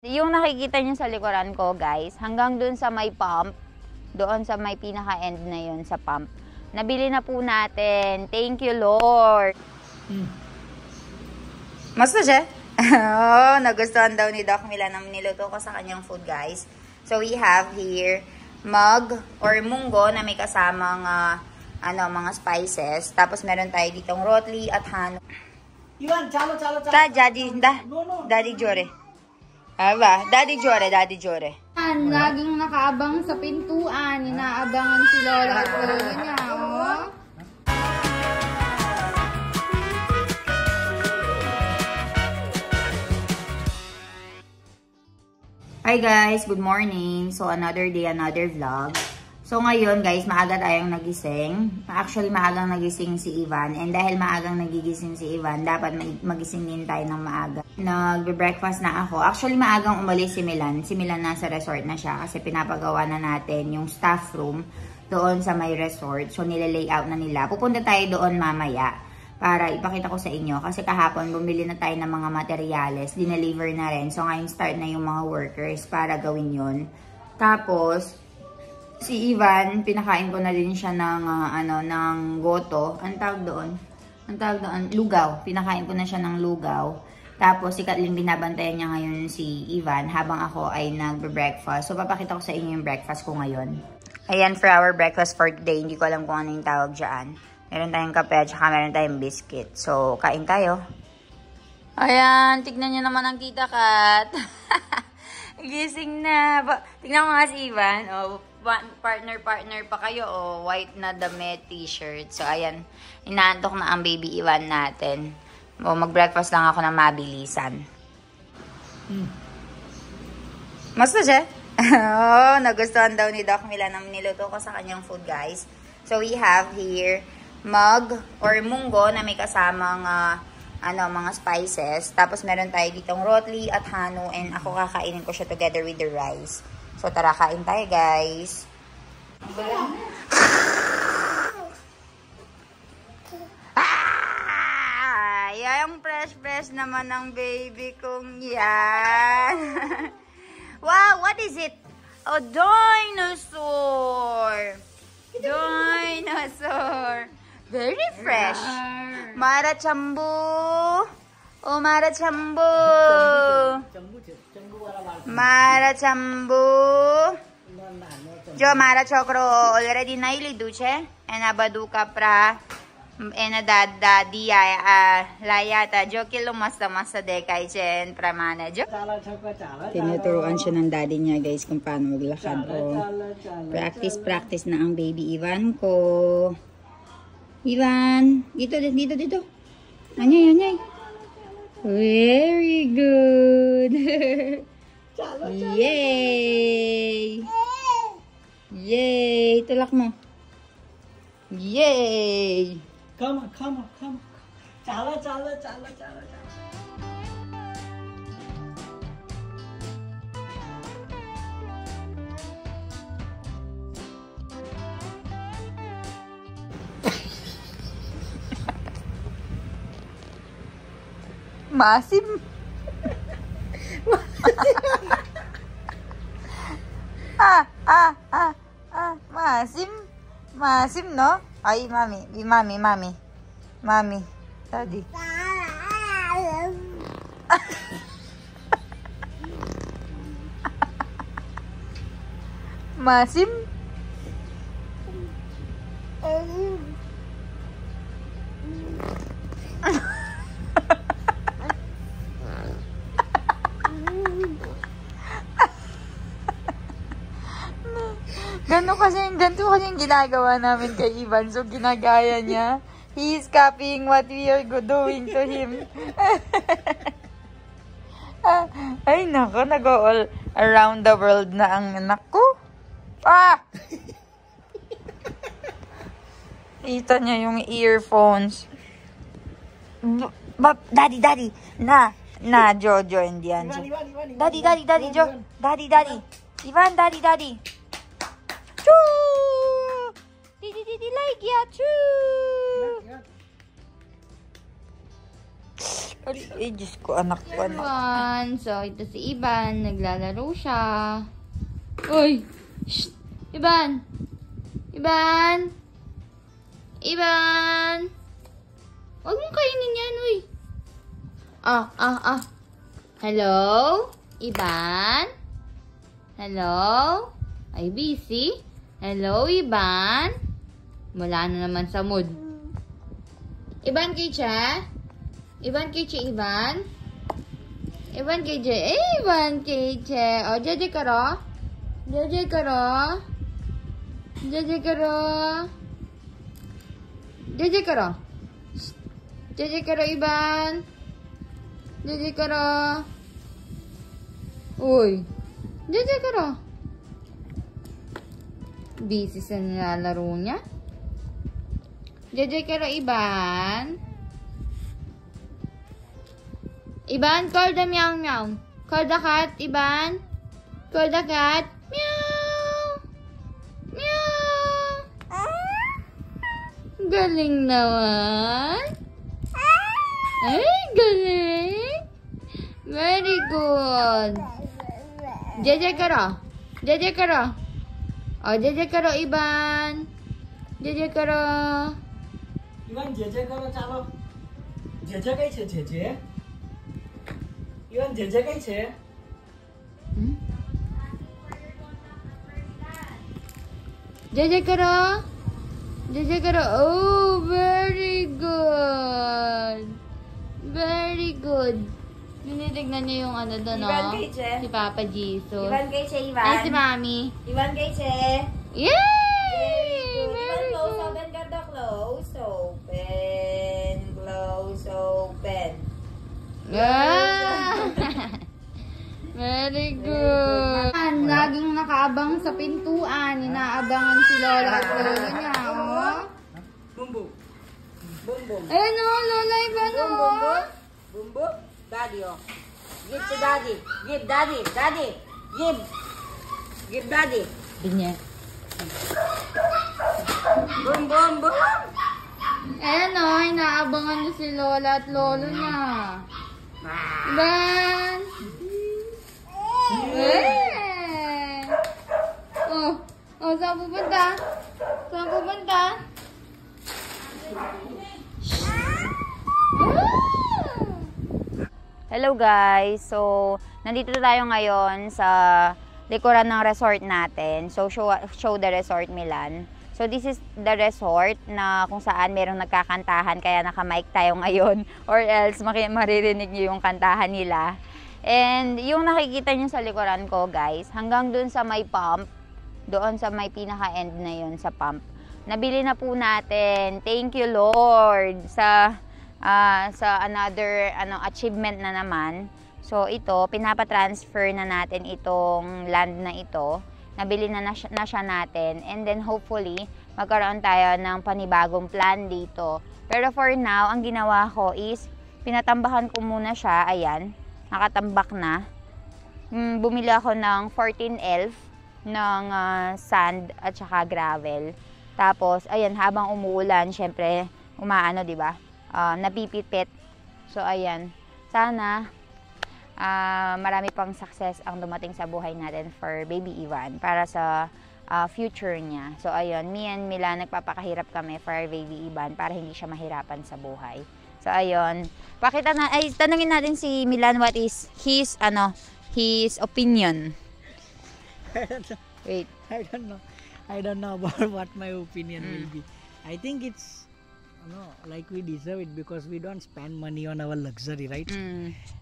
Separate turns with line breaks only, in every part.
Yung nakikita nyo sa likuran ko, guys, hanggang dun sa may pump, doon sa may pinaka-end na yun sa pump, nabili na po natin. Thank you, Lord. Masta siya? Oh, nagustuhan daw ni Doc Milan ang niluto ko sa kanyang food, guys. So, we have here mug or munggo na may kasamang mga spices. Tapos, meron tayo ditong rotli at hano.
Chalo.
Daddy Jore. Aba, Daddy Jore.
Laging nakaabang sa pintuan. Inaabangan si Lola at Lolo niya, oh.
Hi guys, good morning. So, another day, another vlog. So, ngayon guys, maaga tayong nagising. Actually, maagang nagising si Ivan. And dahil maagang nagigising si Ivan, dapat magising din tayo ng maaga. Nagbe-breakfast na ako. Actually, maagang umalis si Milan. Si Milan nasa resort na siya kasi pinapagawa na natin yung staff room doon sa may resort. So, nilalayout na nila. Pupunta tayo doon mamaya para ipakita ko sa inyo. Kasi kahapon, bumili na tayo ng mga materyales. Dineliver na rin. So, ngayon start na yung mga workers para gawin yun. Tapos, si Ivan, pinakain ko na din siya ng, ng goto. Ang tawag doon? Lugaw. Pinakain ko na siya ng lugaw. Tapos, si Kathleen, binabantayan niya ngayon si Ivan habang ako ay nagbe-breakfast. So, papakita ko sa inyo yung breakfast ko ngayon. Ayan, for our breakfast for today. Hindi ko alam kung ano yung tawag dyan. Meron tayong kape at saka meron tayong biscuit. So, kain tayo. Ayan, tignan niyo naman ang kita, Kat. Gising na. Tignan mo nga si Ivan. Oh, partner pa kayo. Oh, white na damit, t-shirt. So, ayan. Inaantok na ang baby Ivan natin. O, mag-breakfast lang ako ng mabilisan. Masta siya? Oh, nagustuhan daw ni Doc Milan ang niluto ko sa kanyang food, guys. So, we have here mug or munggo na may kasamang mga spices. Tapos, meron tayo ditong rotli at hano. And ako kakainin ko siya together with the rice. So, tara, kain tayo, guys. Yung fresh naman ng baby kong yan. Wow, what is it? A dinosaur. Dinosaur. Very fresh. Mara Chambu. Oh, Mara Chambu. Mara Chambu. Jo Mara Chokro already naili duce. Enabaduka pra. Enadada dia layata. Jo kilo masta dekay chen pramana jo. Tinuturuan siya ng daddy niya, guys, kung paano maglakad. Oh. Practice na ang baby Ivan ko. Ivan, dito. Anyay. Very good. Yay! Yay! Tulak mo. Yay!
Come on. Chala.
Masim. Masim, no? Ay, mami. Daddy. Masim. Ganito kasi yung ginagawa namin kay Ivan. So, ginagaya niya. He is copying what we are doing to him. Ay, nako. Nag-all around the world na ang anak ko. Ita niya yung earphones. Daddy. Na, Jojo, hindi yan. Daddy, Jo. Daddy. Ivan, daddy. Choo! Didi like ya, choo! Ay, Diyos ko, anak ko, anak.
Ivan. So, ito si Ivan. Naglalaro siya. Uy! Shh! Ivan! Ivan! Ivan! Huwag mong kainin yan, uy. Hello? Ivan? Hello? Ay, busy? Hello, Ivan? Wala na naman sa mood. Ivan Kiche? Ivan Kiche, Ivan? Ivan Kiche? Ivan Kiche. O, Jeje karo? Jeje karo? Jeje karo? Jeje karo? Jeje karo, Ivan? Jeje karo? Uy. Jeje karo? Busy sa nilalaro niya? Jeje karo, Ivan? Ivan, call the meow meow. Call the cat, Ivan. Call the cat. Meow. Meow. Galing naman. Ay, galing. Very good. Jeje karo. Jeje karo. Oh, jeje karo, Ivan. Jeje karo.
Ivan JJ करो ચાલો જેજે કઈ છે જેજે Ivan જેજે કઈ છે
Jeje karo. Jeje karo. Oh, very good. Very good. Tinitignan niyo yung ano doon,
Ivan
no?
Kiche.
Si Papa Jesus.
Ivan Kiche, Ivan.
Ay, si Mami.
Ivan Kiche.
Yay!
Ivan,
Very
close,
good.
open ka daw. Close, open. Close, open.
Ah! Very good. Laging nakaabang sa pintuan. Inaabangan si Lola at Lola niya. Oh.
Boom boom Boom boom
Ayun o, Lola Ivan o.
Boom, boom. Daddy, oh. Give to daddy. Give daddy. Daddy. Give. Give daddy.
Binye.
Boom, boom, boom.
Ayan o, inaabangan niya si Lola at Lolo niya. Ivan! Eh! Oh, saan pupunta? Saan pupunta?
Hello guys. So, nandito tayo ngayon sa likuran ng resort natin. So, show the resort Milan. So, this is the resort na kung saan merong nagkakantahan kaya naka-mic tayo ngayon or else maririnig niyo yung kantahan nila. And yung nakikita niyo sa likuran ko guys, hanggang dun sa may pump, doon sa may pinaka-end na yun sa pump, nabili na po natin. Thank you Lord sa another achievement na naman. So ito, pinapatransfer na natin itong land na ito. Nabili na siya natin. And then hopefully, magkaroon tayo ng panibagong plan dito. Pero for now, ang ginawa ko is, pinatambakan ko muna siya. Ayan, nakatambak na. Bumili ako ng 14 elf ng sand at saka gravel. Tapos, ayan, habang umuulan, syempre, umaano, diba? Napipipit. So, ayan. Sana, marami pang success ang dumating sa buhay natin for baby Ivan para sa future niya. So, ayun, me and Mila, nagpapakahirap kami for our baby Ivan para hindi siya mahirapan sa buhay. So, ayun. Tanungin natin si Milan what is his opinion. Wait.
I don't know about what my opinion will be. I think it's like we deserve it because we don't spend money on our luxury, right?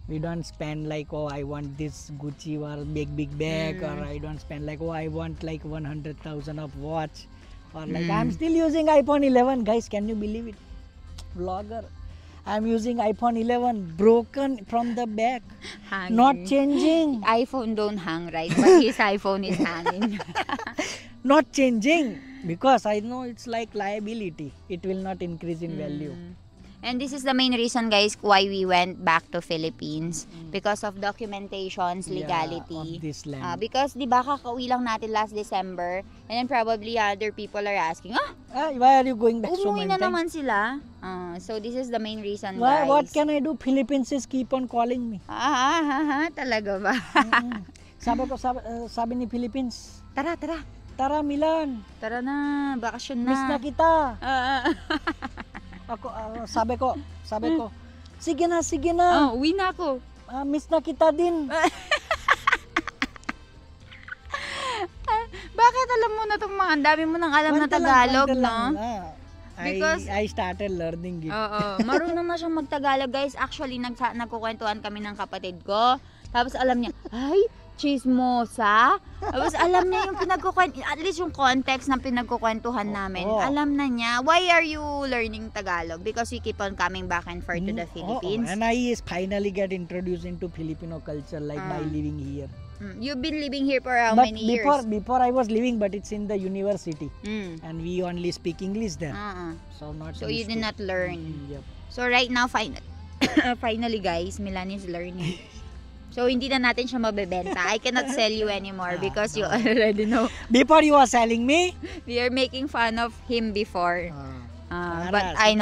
We don't spend like, oh, I want this Gucci or big bag, or I don't spend like, oh, I want like 100,000 of watch, or like I'm still using iPhone 11, guys. Can you believe it? Vlogger, I'm using iPhone 11 broken from the back,
Hanging.
not changing.
iPhone don't hang, right? But his iPhone is hanging.
Not changing because I know it's like liability. It will not increase in value.
And this is the main reason, guys, why we went back to Philippines. Because of documentations, legality.
Of this land.
Because, di ba, kakauwi lang natin last December. And then probably other people are asking,
Why are you going back so
umuwi
many
na
times?
naman sila. So, this is the main reason,
Why,
guys.
what can I do? Philippines is keep on calling me.
Talaga ba?
Sabi ni Philippines,
Tara.
tara Milan,
Tara na, bakasyon na.
miss na kita. Sabi ko, sige na.
Uwi na ako.
Miss na kita din.
Bakit alam mo na itong mga, ang dami mo nang alam na Tagalog, no? Because
I started learning it.
Oo, marunong na siyang magtagalog, guys. Actually, nagkukwentuhan kami ng kapatid ko. Tapos alam niya, ay, chismosa. Tapos alam niya yung at least yung context ng pinagkukwentuhan namin. Alam na niya. Why are you learning Tagalog? Because we keep on coming back and forth to the Philippines.
And I finally get introduced into Filipino culture like by living here.
You've been living here for how many years?
Before I was living, but it's in the university. And we only speak English there.
So you did not learn.
Yep.
So right now, finally guys, Milan is learning. So hindi na natin siya mabebenta. I cannot sell you anymore because you already know.
Before you are selling me?
We are making fun of him before. But
sige.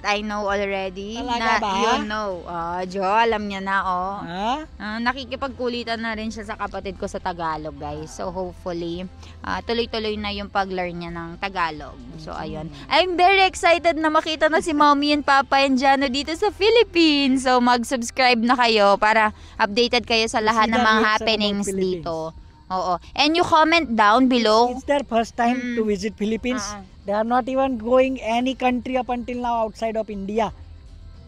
I know already.
Talaga ba?
You know. Jo, alam niya na,
Ha?
Nakikipagkulitan na rin siya sa kapatid ko sa Tagalog, guys. So, hopefully, tuloy-tuloy na yung pag-learn niya ng Tagalog. So, ayun. I'm very excited na makita na si Mommy and Papa and Jano dito sa Philippines. So, mag-subscribe na kayo para updated kayo sa lahat ng mga happenings dito. Oo. And you comment down below.
It's their first time to visit Philippines. They are not even going any country up until now outside of India.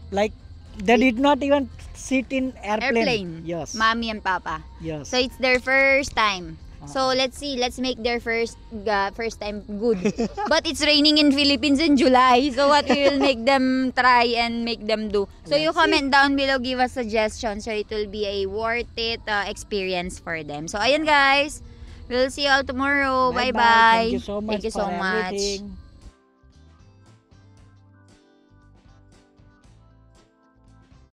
Like, they did not even sit in airplane. Yes.
Mommy and Papa.
Yes.
So it's their first time. So let's see, let's make their first time good. But it's raining in Philippines in July. So what we will make them try and make them do. So you comment down below, give us suggestions. So it will be a worth it experience for them. So ayun guys. We'll see you all tomorrow. Bye-bye.
Thank you so much.
Thank you so much.
Everything.